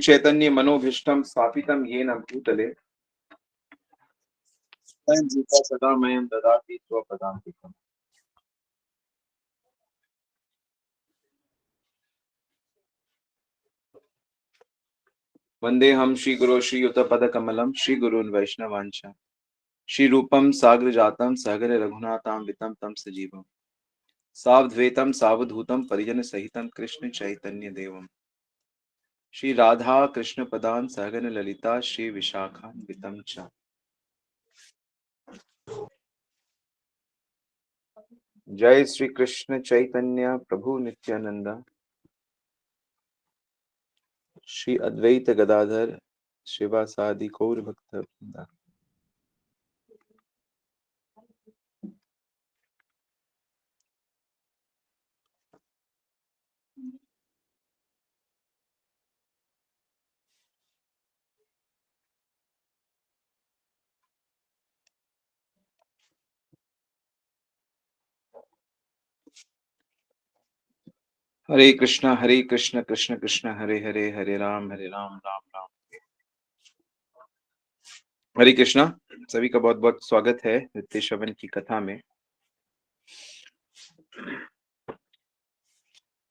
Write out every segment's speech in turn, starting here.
चैतन्य मनोभीष्टम स्थापितम येन भूतले स्वयं रूपा सदा मयं ददाति स्वपदान्तिकम्। वंदेहम श्री गुरो श्रीयुतपदकमलं श्री गुरून् वैष्णवांच श्री रूपम साग्र जातम सागर रघुनाथान्वितं तम सजीवम सावधवेतम सावधूतम परिजन सहितं कृष्ण चैतन्य देवम श्री राधा कृष्ण पदान सागर ललिता श्री विशाखान्वितं च। जय श्री कृष्ण चैतन्य प्रभु नित्यानंद श्री अद्वैत गदाधर शिवासादि गौर भक्त वृंदा। हरे कृष्ण कृष्ण कृष्ण हरे हरे हरे राम राम राम। हरे कृष्णा। सभी का बहुत बहुत स्वागत है नित्य श्रवण की कथा में।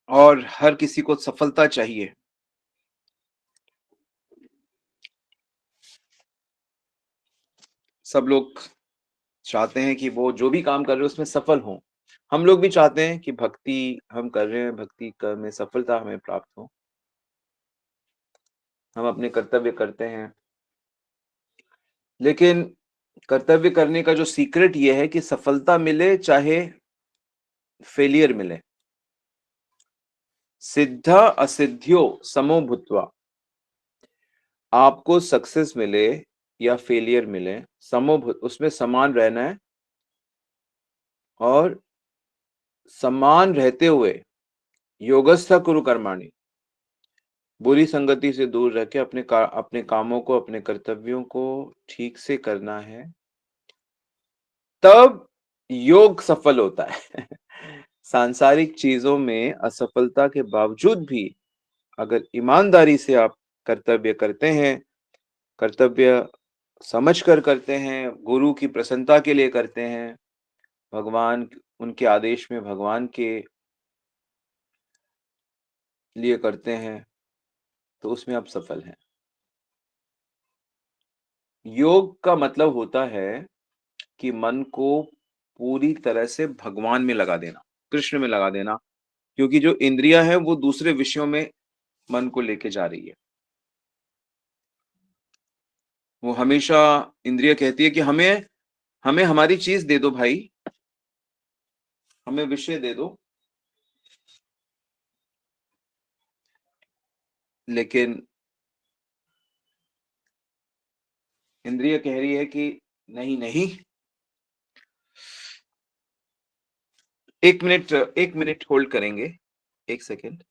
और हर किसी को सफलता चाहिए। सब लोग चाहते हैं कि वो जो भी काम कर रहे हैं उसमें सफल हों। हम लोग भी चाहते हैं कि भक्ति हम कर रहे हैं, भक्ति कर में सफलता हमें प्राप्त हो। हम अपने कर्तव्य करते हैं, लेकिन कर्तव्य करने का जो सीक्रेट ये है कि सफलता मिले चाहे फेलियर मिले, सिद्धा असिद्ध्यो समो भूत्वा, आपको सक्सेस मिले या फेलियर मिले, समोभूत उसमें समान रहना है। और समान रहते हुए योगस्थ कुरु कर्माणि, बुरी संगति से दूर रह के अपने कामों को, अपने कर्तव्यों को ठीक से करना है, तब योग सफल होता है। सांसारिक चीजों में असफलता के बावजूद भी अगर ईमानदारी से आप कर्तव्य करते हैं, कर्तव्य समझ कर करते हैं, गुरु की प्रसन्नता के लिए करते हैं, भगवान उनके आदेश में भगवान के लिए करते हैं, तो उसमें आप सफल हैं। योग का मतलब होता है कि मन को पूरी तरह से भगवान में लगा देना, कृष्ण में लगा देना, क्योंकि जो इंद्रियां हैं वो दूसरे विषयों में मन को लेके जा रही है। वो हमेशा इंद्रिय कहती है कि हमें हमें हमारी चीज दे दो भाई, हमें विषय दे दो। लेकिन इंद्रिय कह रही है कि नहीं नहीं, एक मिनट होल्ड करेंगे, एक सेकेंड।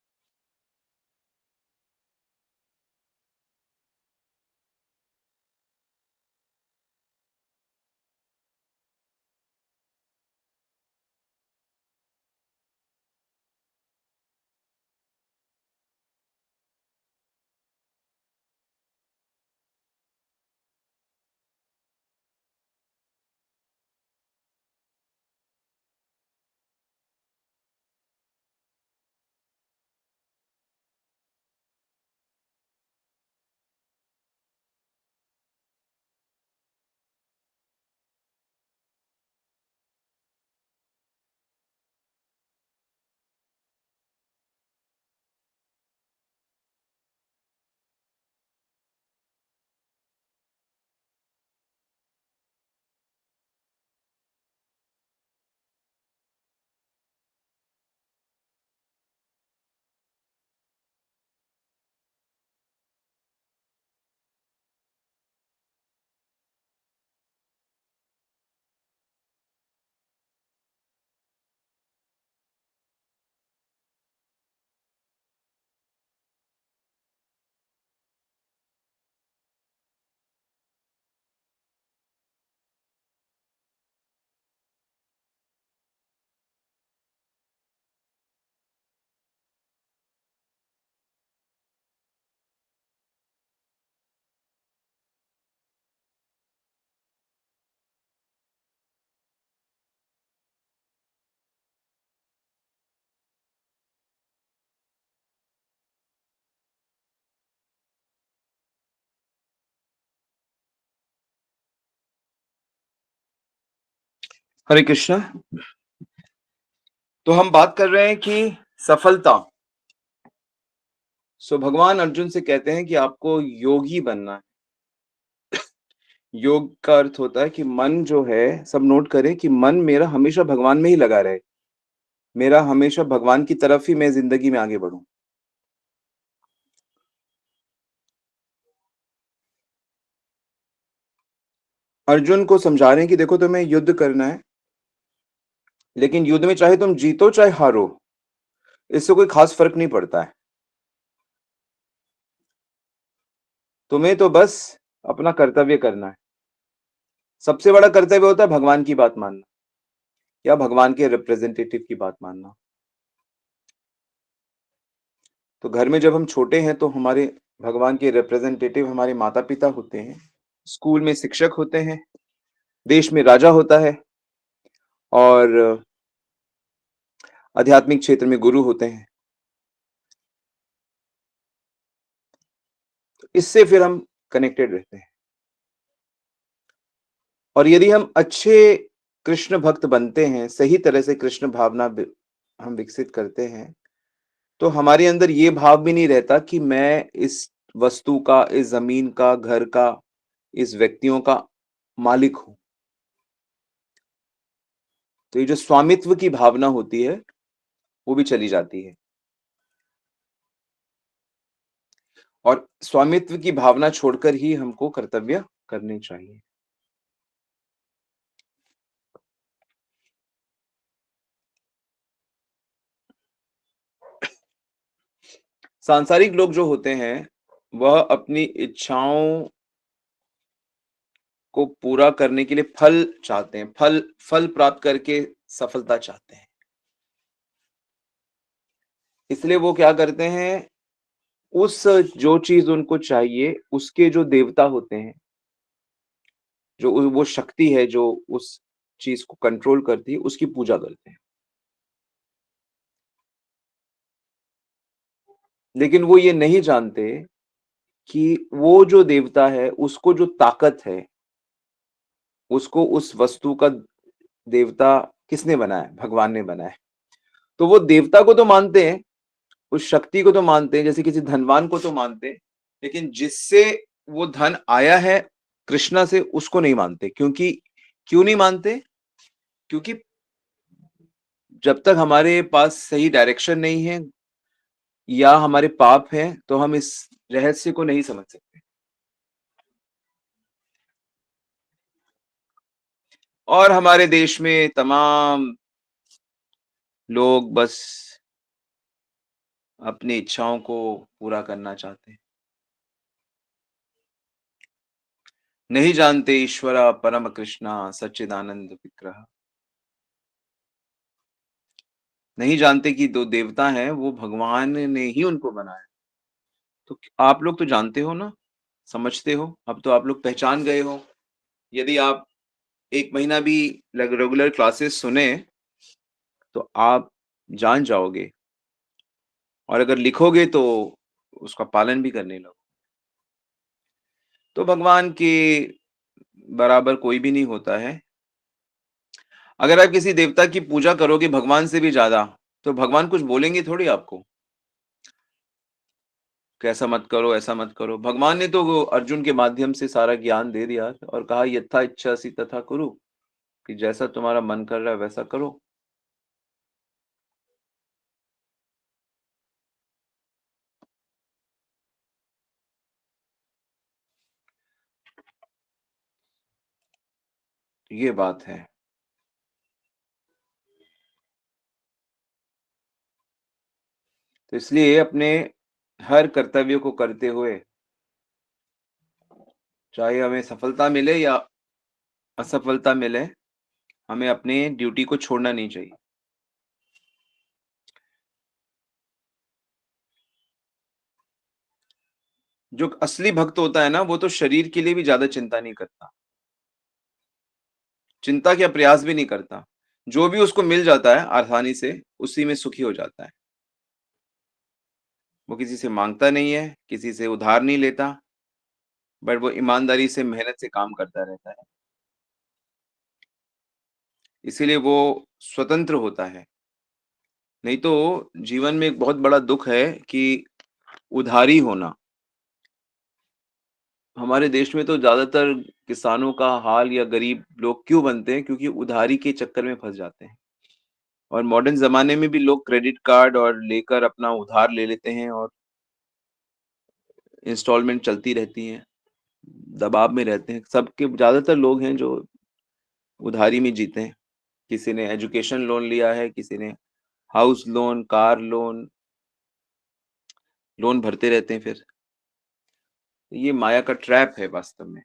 हरे कृष्णा। तो हम बात कर रहे हैं कि सफलता। भगवान अर्जुन से कहते हैं कि आपको योगी बनना है। योग का अर्थ होता है कि मन जो है, सब नोट करें कि मन मेरा हमेशा भगवान में ही लगा रहे। मेरा हमेशा भगवान की तरफ ही मैं ज़िंदगी में आगे बढ़ूँ। अर्जुन को समझा रहे हैं कि देखो तुम्हें युद्ध करना है, लेकिन युद्ध में चाहे तुम जीतो चाहे हारो, इससे कोई खास फ़र्क नहीं पड़ता है। तुम्हें तो बस अपना कर्तव्य करना है। सबसे बड़ा कर्तव्य होता है भगवान की बात मानना या भगवान के रिप्रेजेंटेटिव की बात मानना। तो घर में जब हम छोटे हैं तो हमारे भगवान के रिप्रेजेंटेटिव हमारे माता-पिता होते हैं, स्कूल में शिक्षक होते हैं, देश में राजा होता है और आध्यात्मिक क्षेत्र में गुरु होते हैं। तो इससे फिर हम कनेक्टेड रहते हैं। और यदि हम अच्छे कृष्ण भक्त बनते हैं, सही तरह से कृष्ण भावना हम विकसित करते हैं, तो हमारे अंदर ये भाव भी नहीं रहता कि मैं इस वस्तु का, इस ज़मीन का, घर का, इस व्यक्तियों का मालिक हूँ। तो ये जो स्वामित्व की भावना होती है, वो भी चली जाती है। और स्वामित्व की भावना छोड़कर ही हमको कर्तव्य करने चाहिए। सांसारिक लोग जो होते हैं, वह अपनी इच्छाओं को पूरा करने के लिए फल चाहते हैं। फल फल प्राप्त करके सफलता चाहते हैं। इसलिए वो क्या करते हैं, उस जो चीज़ उनको चाहिए, उसके जो देवता होते हैं, जो वो शक्ति है जो उस चीज़ को कंट्रोल करती है, उसकी पूजा करते हैं। लेकिन वो ये नहीं जानते कि वो जो देवता है, उसको जो ताकत है, उसको उस वस्तु का देवता किसने बनाया है? भगवान ने बनाया है। तो वो देवता को तो मानते हैं, उस शक्ति को तो मानते हैं, जैसे किसी धनवान को तो मानते हैं, लेकिन जिससे वो धन आया है कृष्णा से, उसको नहीं मानते। क्योंकि क्यों नहीं मानते? क्योंकि जब तक हमारे पास सही डायरेक्शन नहीं है या हमारे पाप हैं, तो हम इस रहस्य को नहीं समझ सकते। और हमारे देश में तमाम लोग बस अपनी इच्छाओं को पूरा करना चाहते हैं। नहीं जानते ईश्वरा परम कृष्णा सच्चिदानंद विग्रह। नहीं जानते कि दो देवता हैं, वो भगवान ने ही उनको बनाया। तो आप लोग तो जानते हो ना, समझते हो, अब तो आप लोग पहचान गए हो। यदि आप 1 महीना भी रेगुलर क्लासेस सुने, तो आप जान जाओगे और अगर लिखोगे तो उसका पालन भी करने लगो। तो भगवान के बराबर कोई भी नहीं होता है। अगर आप किसी देवता की पूजा करोगे भगवान से भी ज़्यादा, तो भगवान कुछ बोलेंगे थोड़ी आपको, कि ऐसा मत करो, ऐसा मत करो। भगवान ने तो वो अर्जुन के माध्यम से सारा ज्ञान दे दिया और कहा यथा इच्छासि तथा कुरु, कि जैसा तुम्हारा मन कर रहा है वैसा करो। ये बात है। तो इसलिए अपने हर कर्तव्य को करते हुए, चाहे हमें सफलता मिले या असफलता मिले, हमें अपनी ड्यूटी को छोड़ना नहीं चाहिए। जो असली भक्त होता है ना, वो तो शरीर के लिए भी ज़्यादा चिंता नहीं करता। चिंता क्या प्रयास भी नहीं करता। जो भी उसको मिल जाता है आसानी से, उसी में सुखी हो जाता है। वो किसी से माँगता नहीं है, किसी से उधार नहीं लेता, बट वो ईमानदारी से मेहनत से काम करता रहता है। इसीलिए वो स्वतंत्र होता है। नहीं तो जीवन में एक बहुत बड़ा दुःख है कि उधारी होना। हमारे देश में तो ज़्यादातर किसानों का हाल या गरीब लोग क्यों बनते हैं? क्योंकि उधारी के चक्कर में फँस जाते हैं। और मॉडर्न ज़माने में भी लोग क्रेडिट कार्ड और लेकर अपना उधार ले लेते हैं और इंस्टॉलमेंट चलती रहती हैं, दबाव में रहते हैं। सबके ज़्यादातर लोग हैं जो उधारी में जीते हैं। किसी ने एजुकेशन लोन लिया है, किसी ने house loan, car loan, loan भरते रहते हैं फिर। ये माया का ट्रैप है वास्तव में।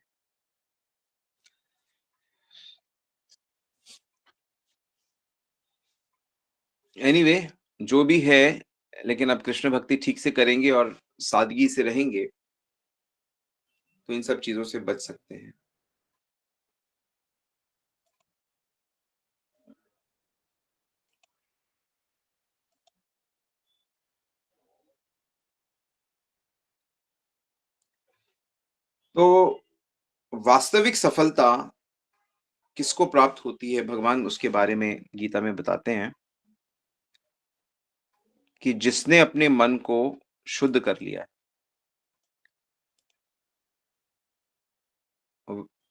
एनीवे जो भी है, लेकिन आप कृष्ण भक्ति ठीक से करेंगे और सादगी से रहेंगे, तो इन सब चीज़ों से बच सकते हैं। तो वास्तविक सफलता किसको प्राप्त होती है, भगवान उसके बारे में गीता में बताते हैं कि जिसने अपने मन को शुद्ध कर लिया है।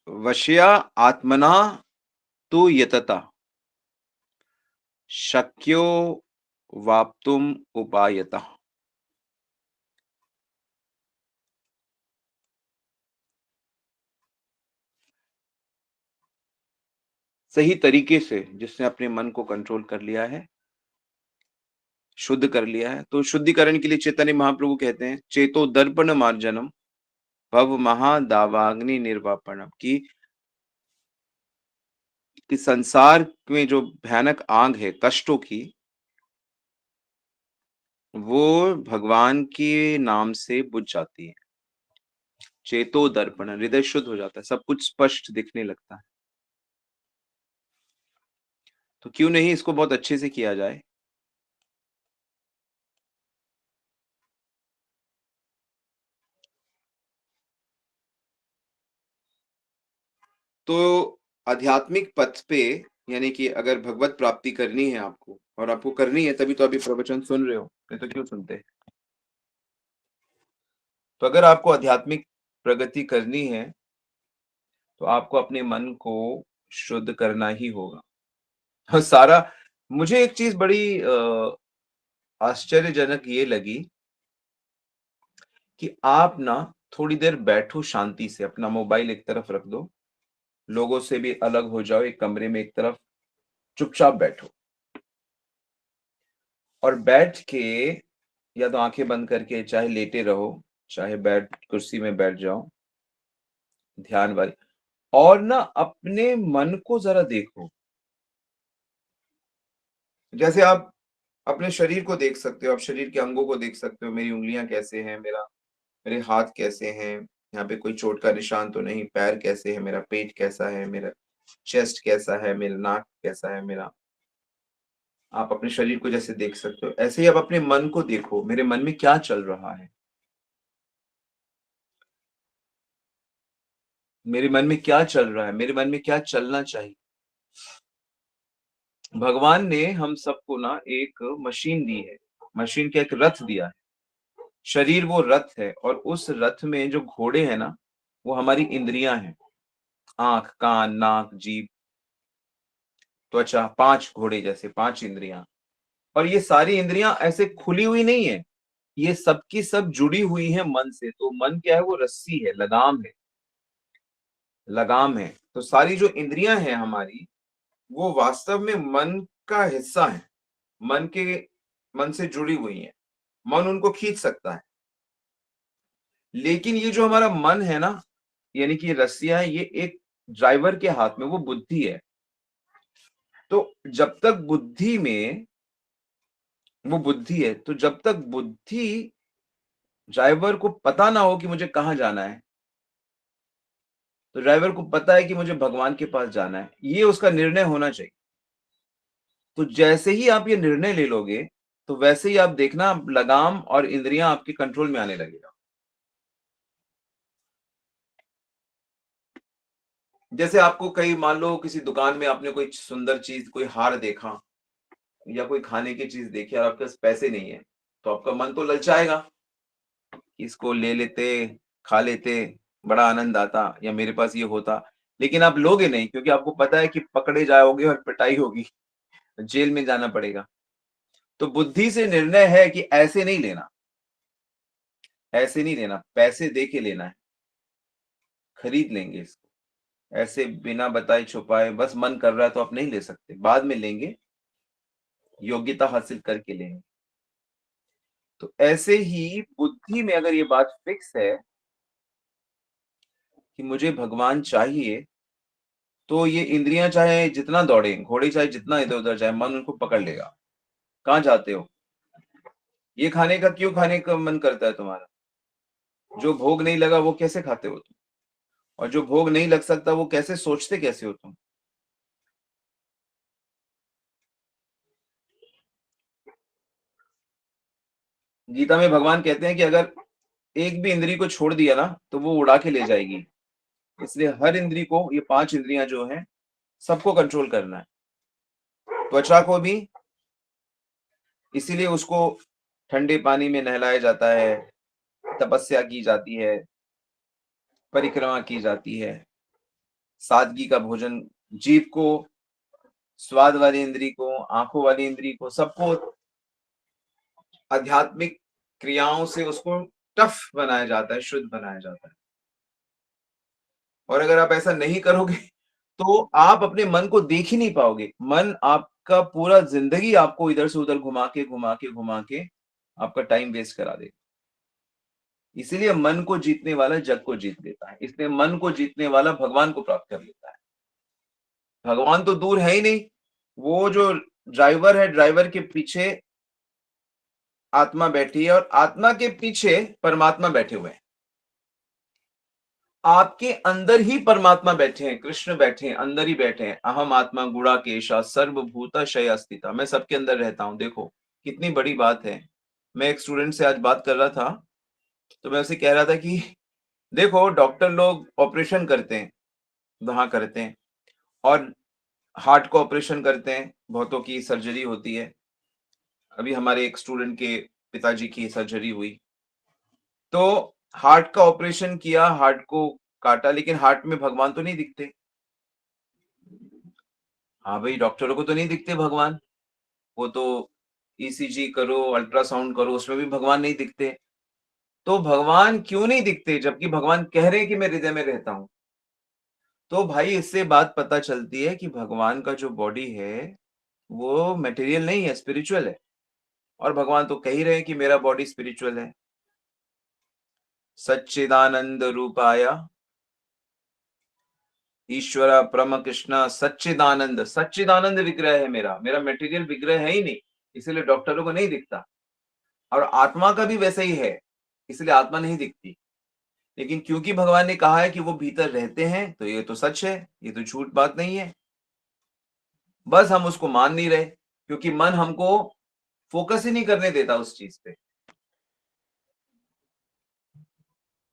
वश्या आत्मना तु यतता शक्यो वाप्तुम उपायतः। सही तरीके से जिसने अपने मन को कंट्रोल कर लिया है, शुद्ध कर लिया है, तो शुद्धिकरण के लिए चैतन्य महाप्रभु कहते हैं, चेतो दर्पण मार्जनम भव महादावाग्नि निर्वापणम, कि संसार में जो भयानक आग है कष्टों की, वो भगवान के नाम से बुझ जाती है। चेतो दर्पण, हृदय शुद्ध हो जाता है, सब कुछ स्पष्ट दिखने लगता है। तो क्यों नहीं इसको बहुत अच्छे से किया जाए। तो आध्यात्मिक पथ पे, यानी कि अगर भगवत प्राप्ति करनी है आपको, और आपको करनी है तभी तो अभी प्रवचन सुन रहे हो, नहीं तो क्यों सुनते। तो अगर आपको आध्यात्मिक प्रगति करनी है, तो आपको अपने मन को शुद्ध करना ही होगा। और सारा, मुझे एक चीज बड़ी आश्चर्यजनक ये लगी कि आप ना थोड़ी देर बैठो शांति से, अपना मोबाइल एक तरफ रख दो, लोगों से भी अलग हो जाओ, एक कमरे में एक तरफ चुपचाप बैठो और बैठ के, या तो आंखें बंद करके चाहे लेटे रहो, चाहे बैठ कुर्सी में बैठ जाओ ध्यान वाली, और ना अपने मन को जरा देखो। जैसे आप अपने शरीर को देख सकते हो, आप शरीर के अंगों को देख सकते हो, मेरी उँगलियाँ कैसे हैं, मेरे हाथ कैसे हैं, यहाँ पे कोई चोट का निशान तो नहीं, पैर कैसे है, मेरा पेट कैसा है, मेरा चेस्ट कैसा है, मेरा नाक कैसा है मेरा। आप अपने शरीर को जैसे देख सकते हो, ऐसे ही आप अपने मन को देखो, मेरे मन में क्या चल रहा है, मेरे मन में क्या चल रहा है, मेरे मन में क्या चलना चाहिए। भगवान ने हम सबको ना एक मशीन दी है, मशीन का एक रथ दिया है। शरीर वो रथ है, और उस रथ में जो घोड़े हैं ना, वो हमारी इंद्रियां हैं। आंख, कान, नाक, जीभ, त्वचा, 5 घोड़े जैसे 5 इंद्रियां। और ये सारी इंद्रियां ऐसे खुली हुई नहीं है, ये सब की सब जुड़ी हुई है मन से। तो मन क्या है, वो रस्सी है, लगाम है, लगाम है। तो सारी जो इंद्रियां हैं हमारी, वो वास्तव में मन का हिस्सा है, मन के, मन से जुड़ी हुई है। मन उनको खींच सकता है, लेकिन ये जो हमारा मन है ना, यानी कि रस्सियां है, ये एक ड्राइवर के हाथ में, वो बुद्धि है। तो जब तक बुद्धि में, वो बुद्धि है, तो जब तक बुद्धि ड्राइवर को पता ना हो कि मुझे कहाँ जाना है, तो ड्राइवर को पता है कि मुझे भगवान के पास जाना है, ये उसका निर्णय होना चाहिए। तो जैसे ही आप ये निर्णय ले लोगे, तो वैसे ही आप देखना, लगाम और इंद्रियां आपके कंट्रोल में आने लगेगा। जैसे आपको कहीं मान लो किसी दुकान में आपने कोई सुंदर चीज, कोई हार देखा या कोई खाने की चीज देखी और आपके पास पैसे नहीं है, तो आपका मन तो ललचाएगा कि इसको ले लेते, खा लेते, बड़ा आनंद आता या मेरे पास ये होता। लेकिन आप लोगे नहीं क्योंकि आपको पता है कि पकड़े जाओगे और पिटाई होगी, जेल में जाना पड़ेगा। तो बुद्धि से निर्णय है कि ऐसे नहीं लेना, ऐसे नहीं लेना, पैसे दे के लेना है, खरीद लेंगे इसको। ऐसे बिना बताए छुपाए बस मन कर रहा है तो आप नहीं ले सकते, बाद में लेंगे, योग्यता हासिल करके लेंगे। तो ऐसे ही बुद्धि में अगर ये बात फिक्स है कि मुझे भगवान चाहिए, तो ये इंद्रियां चाहे जितना दौड़े, घोड़े चाहे जितना इधर उधर जाए, मन उनको पकड़ लेगा। कहाँ जाते हो, ये खाने का क्यों खाने का मन करता है तुम्हारा? जो भोग नहीं लगा वो कैसे खाते हो तुम? और जो भोग नहीं लग सकता वो कैसे सोचते कैसे हो तुम? गीता में भगवान कहते हैं कि अगर एक भी इंद्री को छोड़ दिया ना तो वो उड़ा के ले जाएगी। इसलिए हर इंद्री को, ये 5 इंद्रियां जो हैं, सबको कंट्रोल करना है। त्वचा को भी, इसीलिए उसको ठंडे पानी में नहलाया जाता है, तपस्या की जाती है, परिक्रमा की जाती है, सादगी का भोजन। जीभ को, स्वाद वाली इंद्री को, आंखों वाली इंद्री को, सबको आध्यात्मिक क्रियाओं से उसको टफ बनाया जाता है, शुद्ध बनाया जाता है। और अगर आप ऐसा नहीं करोगे तो आप अपने मन को देख ही नहीं पाओगे। मन आपका पूरा जिंदगी आपको इधर से उधर घुमा के घुमा के घुमा के आपका टाइम वेस्ट करा देगा। इसीलिए मन को जीतने वाला जग को जीत लेता है, इसलिए मन को जीतने वाला भगवान को प्राप्त कर लेता है। भगवान तो दूर है ही नहीं, वो जो ड्राइवर है, ड्राइवर के पीछे आत्मा बैठी है और आत्मा के पीछे परमात्मा बैठे हुए हैं। आपके अंदर ही परमात्मा बैठे हैं, कृष्ण बैठे हैं, अंदर ही बैठे हैं। अहम आत्मा गुणाकेशा सर्वभूतशय अस्थिता, मैं सबके अंदर रहता हूं। देखो कितनी बड़ी बात है। मैं एक स्टूडेंट से आज बात कर रहा था, तो मैं उसे कह रहा था कि देखो डॉक्टर लोग ऑपरेशन करते हैं, वहां करते हैं, और हार्ट को ऑपरेशन करते हैं, बहुतों की सर्जरी होती है। अभी हमारे एक स्टूडेंट के पिताजी की सर्जरी हुई, तो हार्ट का ऑपरेशन किया, हार्ट को काटा, लेकिन हार्ट में भगवान तो नहीं दिखते। हाँ भाई, डॉक्टरों को तो नहीं दिखते भगवान, वो तो ईसीजी करो, अल्ट्रासाउंड करो, उसमें भी भगवान नहीं दिखते। तो भगवान क्यों नहीं दिखते जबकि भगवान कह रहे हैं कि मैं हृदय में रहता हूं? तो भाई इससे बात पता चलती है कि भगवान का जो बॉडी है वो मटेरियल नहीं है, स्पिरिचुअल है। और भगवान तो कह ही रहे हैं कि मेरा बॉडी स्पिरिचुअल है। सच्चिदानंद रूपाय ईश्वर परम कृष्ण सच्चिदानंद, सच्चिदानंद विग्रह है मेरा, मेरा मटेरियल विग्रह है ही नहीं, इसीलिए डॉक्टरों को नहीं दिखता। और आत्मा का भी वैसा ही है, इसलिए आत्मा नहीं दिखती। लेकिन क्योंकि भगवान ने कहा है कि वो भीतर रहते हैं, तो ये तो सच है, ये तो झूठ बात नहीं है। बस हम उसको मान नहीं रहे, क्योंकि मन हमको फोकस ही नहीं करने देता उस चीज पे।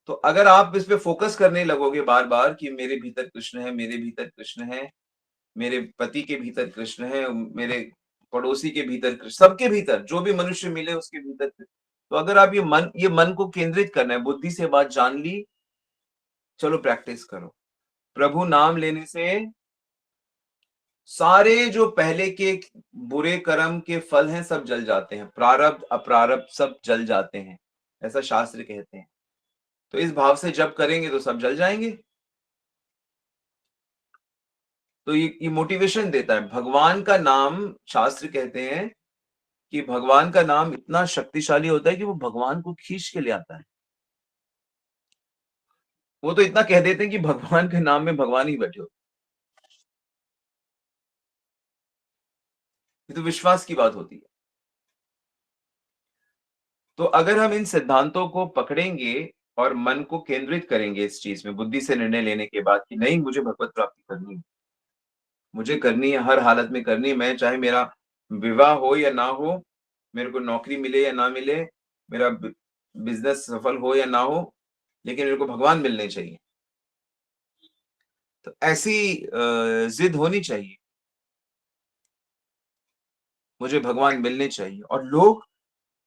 तो अगर आप इस पे फोकस करने लगोगे बार बार कि मेरे भीतर कृष्ण है, मेरे भीतर कृष्ण है, मेरे पति के भीतर कृष्ण है, मेरे पड़ोसी के भीतर कृष्ण, सबके भीतर जो भी मनुष्य मिले उसके भीतर कृष्ण। तो अगर आप ये मन को केंद्रित करना है, बुद्धि से बात जान ली, चलो प्रैक्टिस करो। प्रभु नाम लेने से सारे जो पहले के बुरे कर्म के फल हैं सब जल जाते हैं, प्रारब्ध अप्रारब्ध सब जल जाते हैं, ऐसा शास्त्र कहते हैं। तो इस भाव से जब करेंगे तो सब जल जाएंगे। तो ये मोटिवेशन देता है भगवान का नाम। शास्त्र कहते हैं कि भगवान का नाम इतना शक्तिशाली होता है कि वो भगवान को खींच के ले आता है। वो तो इतना कह देते हैं कि भगवान के नाम में भगवान ही बैठे हो। ये तो विश्वास की बात होती है। तो अगर हम इन सिद्धांतों को पकड़ेंगे और मन को केंद्रित करेंगे इस चीज में, बुद्धि से निर्णय लेने के बाद कि नहीं मुझे भगवत प्राप्ति करनी है, मुझे करनी है, हर हालत में करनी है, मैं चाहे मेरा विवाह हो या ना हो, मेरे को नौकरी मिले या ना मिले, मेरा बिजनेस सफल हो या ना हो, लेकिन मेरे को भगवान मिलने चाहिए। तो ऐसी जिद होनी चाहिए, मुझे भगवान मिलने चाहिए। और लोग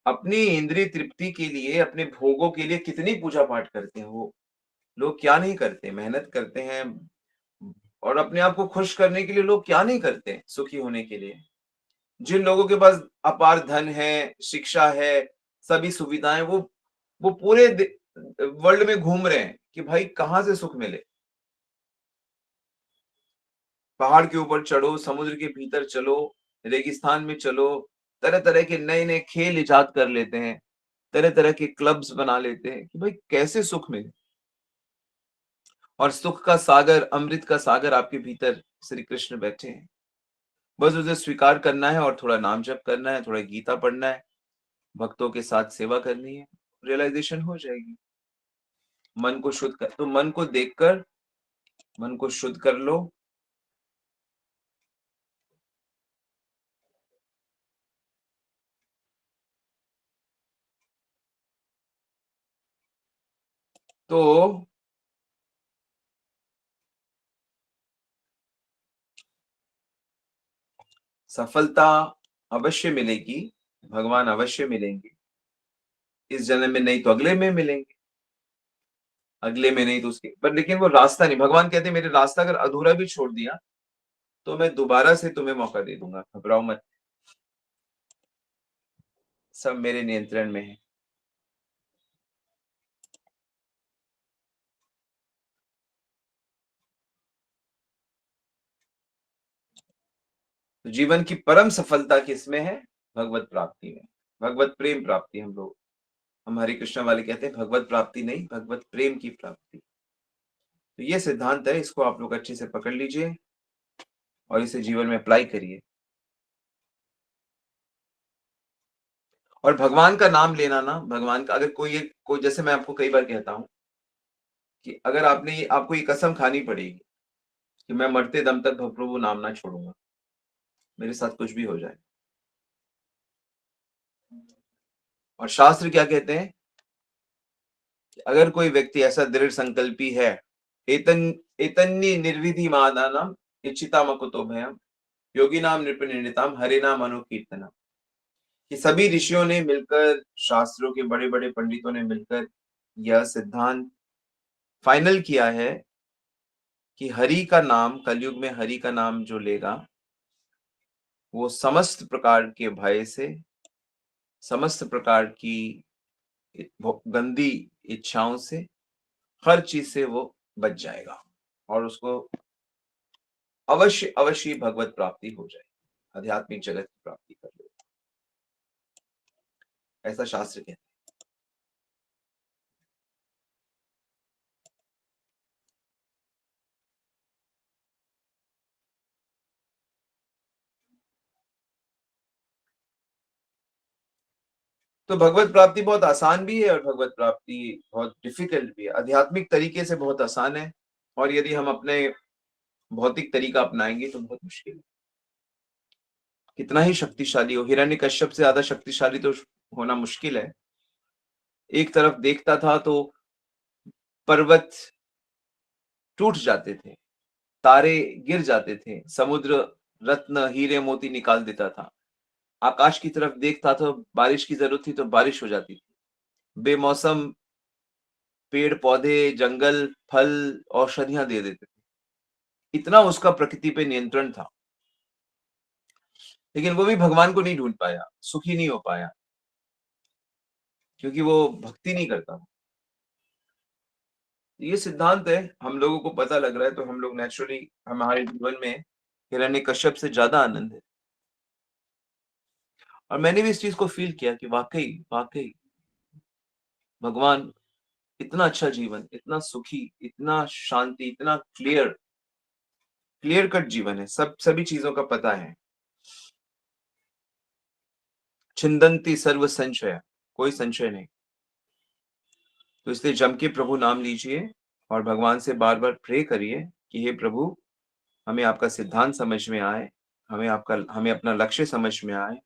अपनी इंद्रिय तृप्ति के लिए, अपने भोगों के लिए कितनी पूजा पाठ करते हैं। वो लोग क्या नहीं करते, मेहनत करते हैं। और अपने आप को खुश करने के लिए लोग क्या नहीं करते, सुखी होने के लिए। जिन लोगों के पास अपार धन है, शिक्षा है, सभी सुविधाएं, वो पूरे वर्ल्ड में घूम रहे हैं कि भाई कहाँ से सुख मिले। पहाड़ के ऊपर चढ़ो, समुद्र के भीतर चलो, रेगिस्तान में चलो, तरह तरह के नए नए खेल इजाद कर लेते हैं, तरह तरह के क्लब्स बना लेते हैं कि भाई कैसे सुख मिले। और सुख का सागर, अमृत का सागर आपके भीतर श्री कृष्ण बैठे हैं। बस उसे स्वीकार करना है और थोड़ा नाम जप करना है, थोड़ा गीता पढ़ना है, भक्तों के साथ सेवा करनी है, रियलाइजेशन हो जाएगी। मन को शुद्ध कर, तो मन को देखकर मन को शुद्ध कर लो। तो सफलता अवश्य मिलेगी, भगवान अवश्य मिलेंगे। इस जन्म में नहीं तो अगले में मिलेंगे, अगले में नहीं तो उसके पर। लेकिन वो रास्ता नहीं, भगवान कहते हैं मेरे रास्ता अगर अधूरा भी छोड़ दिया तो मैं दोबारा से तुम्हें मौका दे दूंगा, घबराओ मत, सब मेरे नियंत्रण में है। तो जीवन की परम सफलता किसमें है? भगवत प्राप्ति में, भगवत प्रेम प्राप्ति। हम हरे कृष्ण वाले कहते हैं भगवत प्राप्ति नहीं, भगवत प्रेम की प्राप्ति। तो ये सिद्धांत है, इसको आप लोग अच्छे से पकड़ लीजिए और इसे जीवन में अप्लाई करिए। और भगवान का नाम लेना ना, भगवान का अगर कोई जैसे मैं आपको कई बार कहता हूँ कि अगर आपको ये कसम खानी पड़ेगी कि मैं मरते दम तक प्रभु नाम ना छोड़ूंगा, मेरे साथ कुछ भी हो जाए। और शास्त्र क्या कहते हैं कि अगर कोई व्यक्ति ऐसा दृढ़ संकल्पी है, एतन एतन्य निर्विधि मादानम इच्छिता मकुतो भयम योगी नाम नृपनिर्णिताम हरे नाम अनुकीर्तनम, कि सभी ऋषियों ने मिलकर, शास्त्रों के बड़े बड़े पंडितों ने मिलकर यह सिद्धांत फाइनल किया है कि हरि का नाम, कलयुग में हरि का नाम जो लेगा वो समस्त प्रकार के भय से, समस्त प्रकार की गंदी इच्छाओं से, हर चीज से वो बच जाएगा और उसको अवश्य अवश्य भगवत प्राप्ति हो जाएगी, आध्यात्मिक जगत की प्राप्ति कर लेगा, ऐसा शास्त्र कहते हैं। तो भगवत प्राप्ति बहुत आसान भी है और भगवत प्राप्ति बहुत डिफिकल्ट भी है। आध्यात्मिक तरीके से बहुत आसान है और यदि हम अपने भौतिक तरीका अपनाएंगे तो बहुत मुश्किल है। कितना ही शक्तिशाली हो, हिरण्यकश्यप से ज्यादा शक्तिशाली तो होना मुश्किल है। एक तरफ देखता था तो पर्वत टूट जाते थे, तारे गिर जाते थे, समुद्र रत्न हीरे मोती निकाल देता था। आकाश की तरफ देखता तो बारिश की जरूरत थी तो बारिश हो जाती थी। बेमौसम पेड़ पौधे, जंगल, फल, औषधियां दे देते थे। इतना उसका प्रकृति पे नियंत्रण था। लेकिन वो भी भगवान को नहीं ढूंढ पाया, सुखी नहीं हो पाया, क्योंकि वो भक्ति नहीं करता। ये सिद्धांत है, हम लोगों को पता लग रहा है तो हम लोग नेचुरली, हमारे जीवन में हिरण्यकश्यप से ज्यादा आनंद है। और मैंने भी इस चीज को फील किया कि वाकई वाकई भगवान, इतना अच्छा जीवन, इतना सुखी, इतना शांति, इतना क्लियर क्लियर कट जीवन है, सभी चीजों का पता है। छिंदंती सर्व संशय, कोई संशय नहीं। तो इसलिए जम के प्रभु नाम लीजिए और भगवान से बार बार प्रे करिए कि हे प्रभु, हमें आपका सिद्धांत समझ में आए, हमें अपना लक्ष्य समझ में आए,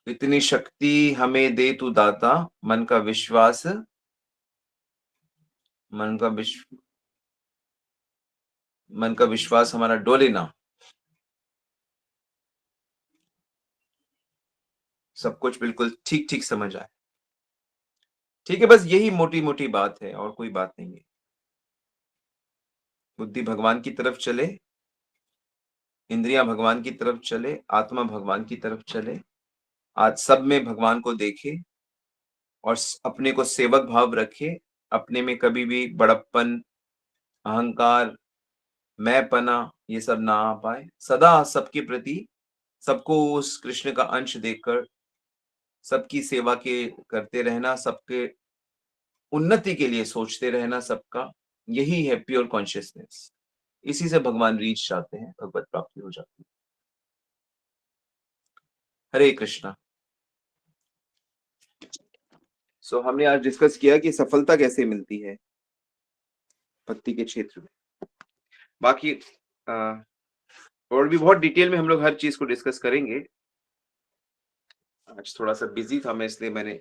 इतनी शक्ति हमें दे तू दाता, मन का विश्वास मन का विश्व मन का विश्वास हमारा डोले ना, सब कुछ बिल्कुल ठीक-ठीक समझ आए। ठीक है, बस यही मोटी-मोटी बात है और कोई बात नहीं है। बुद्धि भगवान की तरफ चले, इंद्रियाँ भगवान की तरफ चले, आत्मा भगवान की तरफ चले, आज सब में भगवान को देखे और अपने को सेवक भाव रखे, अपने में कभी भी बड़प्पन, अहंकार, मैंपना ये सब ना आ पाए। सदा सबके प्रति, सबको उस कृष्ण का अंश देखकर सबकी सेवा के करते रहना, सबके उन्नति के लिए सोचते रहना सबका, यही है प्योर कॉन्शियसनेस। इसी से भगवान रीच जाते हैं, भगवत प्राप्ति हो जाती है। हरे कृष्णा। हमने आज डिस्कस किया कि सफलता कैसे मिलती है भक्ति के क्षेत्र में। बाकी और भी बहुत डिटेल में हम लोग हर चीज को डिस्कस करेंगे। आज थोड़ा सा बिजी था मैं, इसलिए मैंने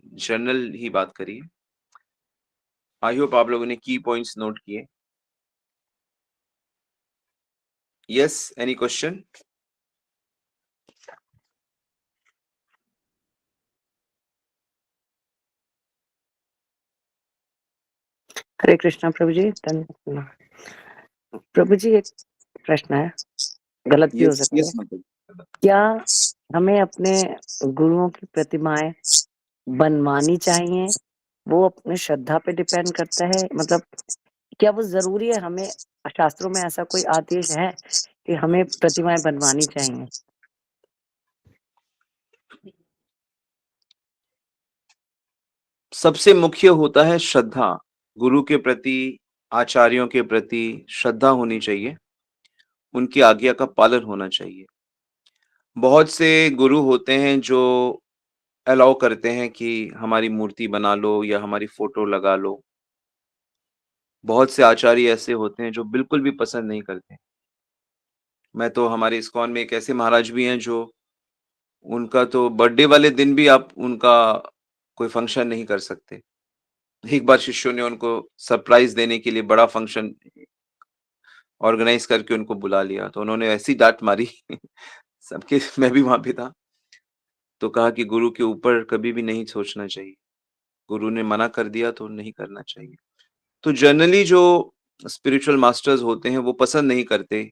जनरल ही बात करी। आई होप आप लोगों ने की पॉइंट्स नोट किए। Yes, any question? Hare Krishna प्रभु जी। प्रभु जी, एक प्रश्न है, गलत भी हो सकता है। मतलब क्या हमें अपने गुरुओं की प्रतिमाएं बनवानी चाहिए? वो अपने श्रद्धा पे डिपेंड करता है, मतलब क्या वो जरूरी है? हमें शास्त्रों में ऐसा कोई आदेश है कि हमें प्रतिमाएं बनवानी चाहिए? सबसे मुख्य होता है श्रद्धा। गुरु के प्रति, आचार्यों के प्रति श्रद्धा होनी चाहिए, उनकी आज्ञा का पालन होना चाहिए। बहुत से गुरु होते हैं जो अलाउ करते हैं कि हमारी मूर्ति बना लो या हमारी फोटो लगा लो। बहुत से आचार्य ऐसे होते हैं जो बिल्कुल भी पसंद नहीं करते। मैं तो हमारे इस्कॉन में एक ऐसे महाराज भी हैं जो उनका तो बर्थडे वाले दिन भी आप उनका कोई फंक्शन नहीं कर सकते। एक बार शिष्यों ने उनको सरप्राइज़ देने के लिए बड़ा फंक्शन ऑर्गेनाइज़ करके उनको बुला लिया, तो उन्होंने ऐसी डाँट मारी सबके, मैं भी वहाँ पे था। तो कहा कि गुरु के ऊपर कभी भी नहीं सोचना चाहिए। गुरु ने मना कर दिया तो नहीं करना चाहिए। तो जनरली जो स्पिरिचुअल मास्टर्स होते हैं वो पसंद नहीं करते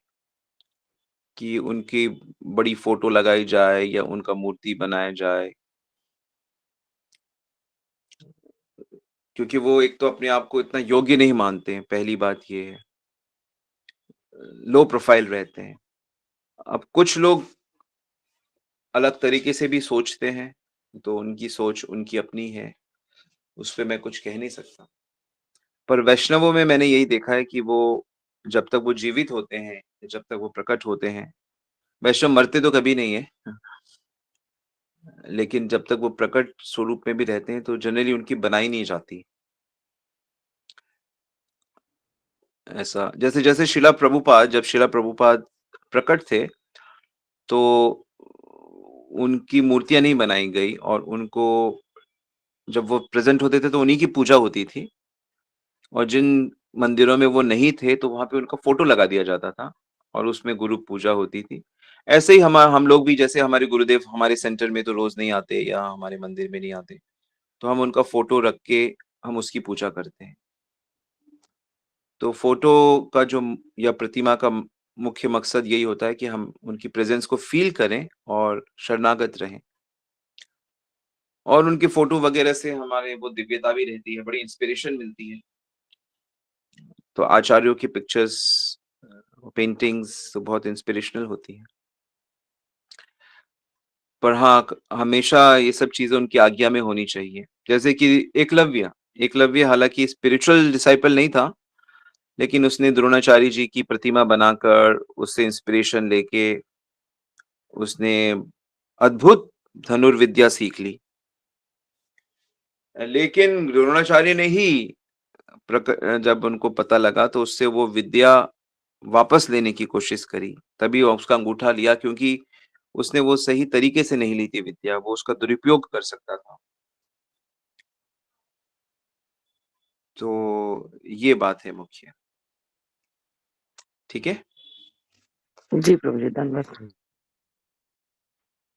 कि उनकी बड़ी फ़ोटो लगाई जाए या उनका मूर्ति बनाया जाए। क्योंकि वो एक तो अपने आप को इतना योग्य नहीं मानते हैं, पहली बात ये है। लो प्रोफ़ाइल रहते हैं। अब कुछ लोग अलग तरीके से भी सोचते हैं, तो उनकी सोच उनकी अपनी है, उस पे मैं कुछ कह नहीं सकता। पर वैष्णवों में मैंने यही देखा है कि वो जब तक वो जीवित होते हैं, जब तक वो प्रकट होते हैं, वैष्णव मरते तो कभी नहीं है, लेकिन जब तक वो प्रकट स्वरूप में भी रहते हैं, तो जनरली उनकी बनाई नहीं जाती। ऐसा जैसे-जैसे जब शिला प्रभुपाद प्रकट थे, तो उनकी मूर्तियाँ नहीं बनाई गई और उनको जब वो प्रेज़ेंट होते थे, तो उन्हीं की पूजा होती थी। और जिन मंदिरों में वो नहीं थे, तो वहाँ पे उनका फ़ोटो लगा दिया जाता था और उसमें गुरु पूजा होती थी। ऐसे ही हम लोग भी, जैसे हमारे गुरुदेव हमारे सेंटर में तो रोज़ नहीं आते या हमारे मंदिर में नहीं आते, तो हम उनका फ़ोटो रख के हम उसकी पूजा करते हैं। तो फ़ोटो का जो या प्रतिमा का मुख्य मकसद यही होता है कि हम उनकी प्रेज़ेंस को फ़ील करें और शरणागत रहें। और उनकी फ़ोटो वगैरह से हमारे वो दिव्यता भी रहती है, बड़ी इंस्पिरेशन मिलती है। तो आचार्यों की पिक्चर्स, पेंटिंग्स तो बहुत इंस्पिरेशनल होती हैं। पर हाँ, हमेशा ये सब चीज़ें उनकी आज्ञा में होनी चाहिए। जैसे कि एकलव्य, एकलव्य हालाँकि स्पिरिचुअल डिसाइपल नहीं था, लेकिन उसने द्रोणाचार्य जी की प्रतिमा बनाकर उससे इंस्पिरेशन लेके उसने अद्भुत धनुर्विद्या सीख ली। लेकिन द्रोणाचार्य ने ही जब उनको पता लगा तो उससे वो विद्या वापस लेने की कोशिश करी, तभी उसका अंगूठा लिया, क्योंकि उसने वो सही तरीके से नहीं ली थी विद्या, वो उसका दुरुपयोग कर सकता था। तो ये बात है मुख्य। ठीक है? जी प्रभु जी, धन्यवाद।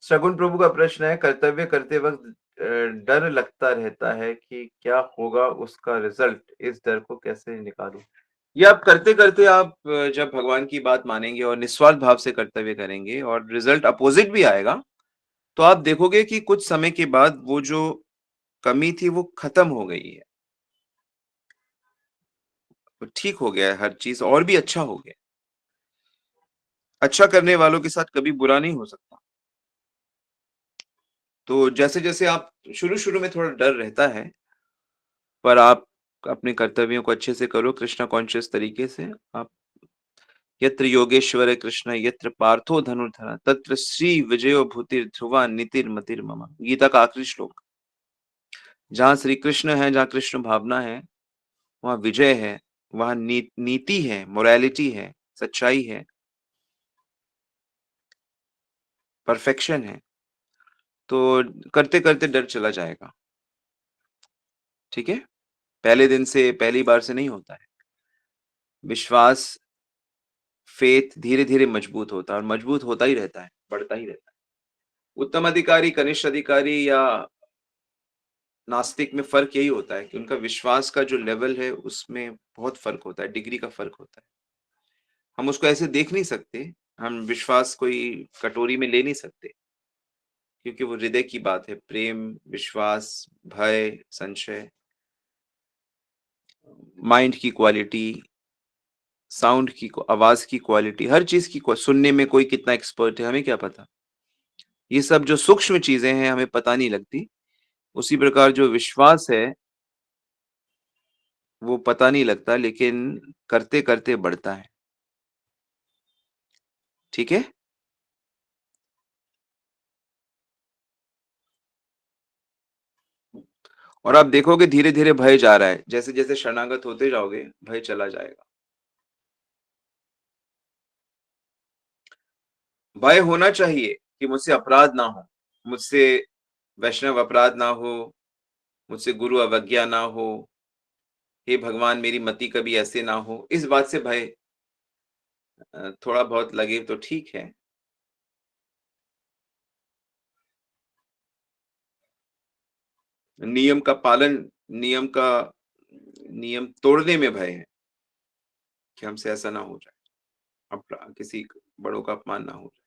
सगुन प्रभु का प्रश्न है, कर्तव्य करते वक्त डर लगता रहता है कि क्या होगा उसका रिजल्ट, इस डर को कैसे निकालूं? ये आप करते-करते आप जब भगवान की बात मानेंगे और निस्वार्थ भाव से कर्तव्य करेंगे और रिजल्ट अपोजिट भी आएगा, तो आप देखोगे कि कुछ समय के बाद वो जो कमी थी वो खत्म हो गई है। वो ठीक हो गया है हर चीज़ और भी अच्छा हो गया। अच्छा करने वालों के साथ कभी बुरा नहीं हो सकता। तो जैसे-जैसे आप शुरू-शुरू में थोड़ा डर रहता है, पर आप अपने कर्तव्यों को अच्छे से करो कृष्णा कॉन्शियस तरीके से। आप यत्र योगेश्वर कृष्ण यत्र पार्थो धनुर्धर तत्र श्री विजयो भूतिर् ध्रुवा नीतिर्मतिर्मम। गीता का आखिरी श्लोक। जहाँ श्री कृष्ण है, जहाँ कृष्ण भावना है, वहाँ विजय है, वहाँ नीति है, मोरालिटी है, सच्चाई है, परफेक्शन है। तो करते-करते डर चला जाएगा। ठीक है? पहले दिन से, पहली बार से नहीं होता है। विश्वास, फेथ धीरे-धीरे मजबूत होता है और मजबूत होता ही रहता है, बढ़ता ही रहता है। उत्तम अधिकारी, कनिष्ठ अधिकारी या नास्तिक में फ़र्क यही होता है कि उनका विश्वास का जो लेवल है, उसमें बहुत फ़र्क होता है, डिग्री का फ़र्क होता है। हम उसको ऐसे देख नहीं सकते, हम विश्वास कोई कटोरी में ले नहीं सकते, क्योंकि वो हृदय की बात है। प्रेम, विश्वास, भय, संशय, माइंड की क्वालिटी, साउंड की आवाज़ की क्वालिटी, हर चीज़ की सुनने में कोई कितना एक्सपर्ट है, हमें क्या पता? ये सब जो सूक्ष्म चीज़ें हैं, हमें पता नहीं लगती। उसी प्रकार जो विश्वास है, वो पता नहीं लगता, लेकिन करते-करते बढ़ता है। ठीक है? और आप देखोगे धीरे-धीरे भय जा रहा है। जैसे-जैसे शरणागत होते जाओगे, भय चला जाएगा। भय होना चाहिए कि मुझसे अपराध ना हो, मुझसे वैष्णव अपराध ना हो, मुझसे गुरु अवज्ञा ना हो, हे भगवान मेरी मति कभी ऐसे ना हो। इस बात से भय थोड़ा बहुत लगे तो ठीक है। नियम का पालन, नियम का नियम तोड़ने में भय है कि हमसे ऐसा ना हो जाए, किसी बड़ों का अपमान ना हो जाए।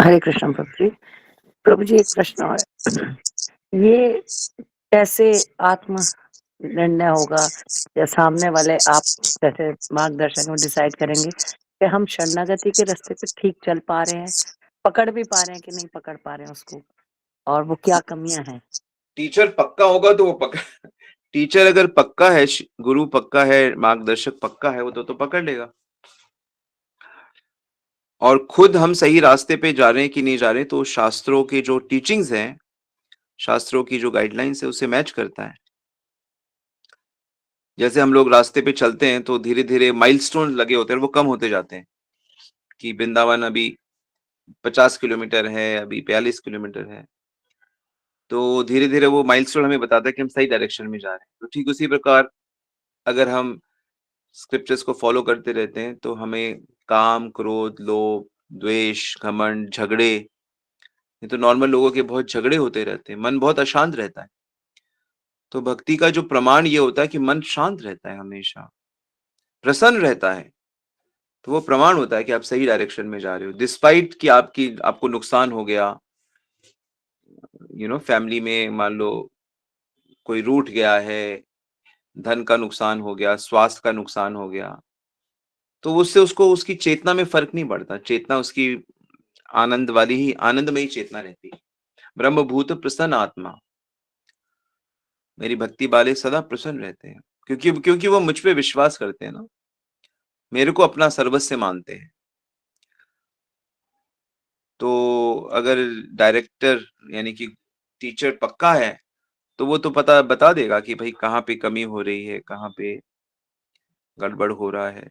हरे कृष्ण प्रभु जी। प्रभु जी, एक प्रश्न और है। ये कैसे आत्म निर्णय होगा या सामने वाले आप जैसे मार्गदर्शक में डिसाइड करेंगे कि हम शरणागति के रास्ते पे ठीक चल पा रहे हैं, पकड़ भी पा रहे हैं कि नहीं पकड़ पा रहे हैं उसको, और वो क्या कमियां हैं? टीचर पक्का होगा तो वो पकड़ टीचर अगर पक्का है, गुरु पक्का है, मार्गदर्शक पक्का है, वो तो पकड़ लेगा। और खुद हम सही रास्ते पे जा रहे हैं कि नहीं जा रहे हैं, तो शास्त्रों की जो टीचिंग्स हैं, शास्त्रों की जो गाइडलाइंस है, उससे मैच करता है। जैसे हम लोग रास्ते पे चलते हैं, तो धीरे-धीरे माइलस्टोन लगे होते हैं, वो कम होते जाते हैं, कि वृंदावन अभी 50 किलोमीटर है, अभी 42 किलोमीटर है। तो धीरे-धीरे वो माइलस्टोन हमें बताता है कि हम सही डायरेक्शन में जा रहे हैं। तो ठीक उसी प्रकार अगर हम स्क्रिप्चर्स को फॉलो करते रहते हैं, तो हमें काम, क्रोध, लोभ, द्वेष, घमंड, झगड़े, ये तो नॉर्मल लोगों के बहुत झगड़े होते रहते हैं, मन बहुत अशांत रहता है। तो भक्ति का जो प्रमाण ये होता है कि मन शांत रहता है हमेशा, प्रसन्न रहता है। तो वो प्रमाण होता है कि आप सही डायरेक्शन में जा रहे हो। डिस्पाइट कि आपको नुकसान हो गया, फैमिली में मान लो कोई रूठ गया है, धन का नुकसान हो गया, स्वास्थ्य का नुकसान हो गया, तो उससे उसको उसकी चेतना में फ़र्क नहीं पड़ता। चेतना उसकी आनंदमयी चेतना रहती है। ब्रह्मभूत प्रसन्न आत्मा, मेरी भक्ति वाले सदा प्रसन्न रहते हैं, क्योंकि वो मुझ पे विश्वास करते हैं ना, मेरे को अपना सर्वस्व मानते हैं। तो अगर डायरेक्टर यानी कि टीचर पक्का है, तो वो तो पता बता देगा कि भई कहाँ पे कमी हो रही है, कहाँ पे गड़बड़ हो रहा है।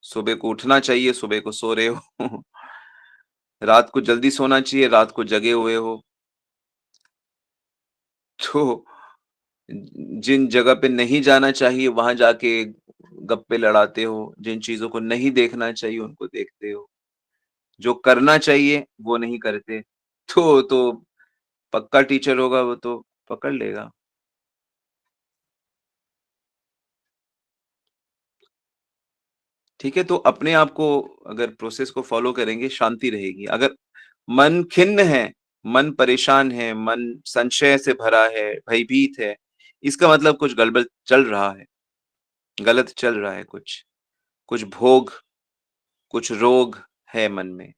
सुबह को उठना चाहिए, सुबह को सो रहे हो। रात को जल्दी सोना चाहिए, रात को जगे हुए हो। तो जिन जगह पे नहीं जाना चाहिए वहां जाके गप्पे लड़ाते हो, जिन चीजों को नहीं देखना चाहिए उनको देखते हो, जो करना चाहिए वो नहीं करते। तो पक्का टीचर होगा, वो तो पकड़ लेगा। ठीक है, तो अपने आप को अगर प्रोसेस को फॉलो करेंगे, शांति रहेगी। अगर मन खिन्न है, मन परेशान है, मन संशय से भरा है, भयभीत है, इसका मतलब कुछ गड़बड़ चल रहा है, गलत चल रहा है कुछ। कुछ भोग, कुछ रोग है मन में,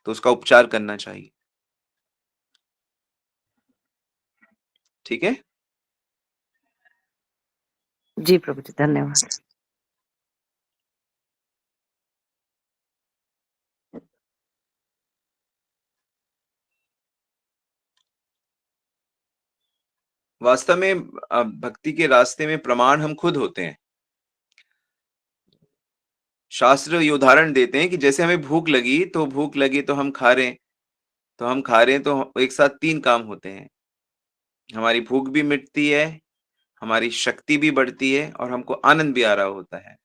तो उसका उपचार करना चाहिए। ठीक है? जी प्रभु जी, धन्यवाद। वास्तव में भक्ति के रास्ते में प्रमाण हम खुद होते हैं। शास्त्र ये उदाहरण देते हैं कि जैसे हमें भूख लगी तो हम खा रहे हैं, तो हम खा रहे हैं तो एक साथ 3 काम होते हैं। हमारी भूख भी मिटती है, हमारी शक्ति भी बढ़ती है और हमको आनंद भी आ रहा होता है।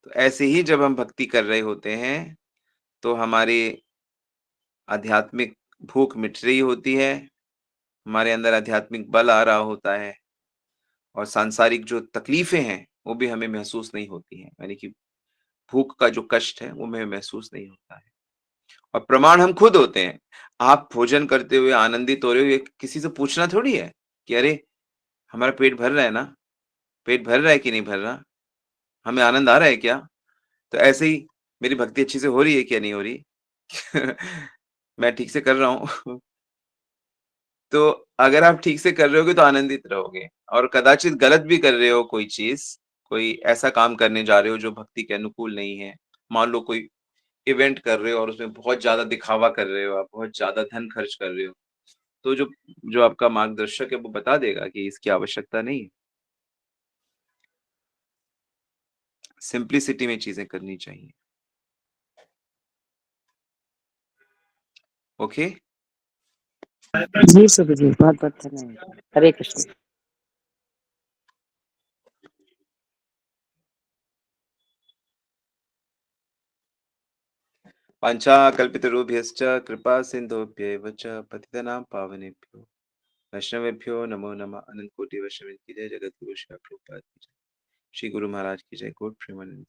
तो ऐसे ही जब हम भक्ति कर रहे होते हैं, तो हमारी आध्यात्मिक भूख मिट रही होती है, हमारे अंदर आध्यात्मिक बल आ रहा होता है और सांसारिक जो तकलीफें हैं, वो भी हमें महसूस नहीं होती हैं। यानी कि भूख का जो कष्ट है, वो हमें महसूस नहीं होता है और प्रमाण हम खुद होते हैं। आप भोजन करते हुए आनंदित हो रहे हो, ये किसी से पूछना थोड़ी है कि अरे! हमारा पेट भर रहा है ना? पेट भर रहा है कि नहीं भर रहा? हमें आनंद आ रहा है क्या? तो ऐसे ही मेरी भक्ति अच्छी से हो रही है क्या नहीं हो रही? मैं ठीक से कर रहा हूँ। तो अगर आप ठीक से कर रहे होगे तो आनंदित रहोगे और कदाचित गलत भी कर रहे हो कोई चीज़, कोई ऐसा काम करने जा रहे हो जो भक्ति के अनुकूल नहीं है। मान लो कोई इवेंट कर रहे हो और उसमें बहुत ज़्यादा दिखावा कर रहे हो आप, बहुत ज़्यादा धन खर्च कर रहे हो, तो जो जो आपका मार्गदर्शक है वो बता देगा कि इसकी आवश्यकता नहीं है। सिम्प्लिसिटी में चीज़ें करनी चाहिए। ओके? जी प्रभु जी, बहुत-बहुत धन्यवाद। हरे कृष्ण। वाञ्छाकल्पितरुभ्यश्च कृपा सिन्धुभ्यैव च पतितानां पावनेभ्यो वैष्णवेभ्यो नमो नमः। अनंत कोटि वैष्णव की जय। जगत गुरु श्री प्रभुपाद की जय। श्री गुरु महाराज की जय। गॉड प्रेमानंद।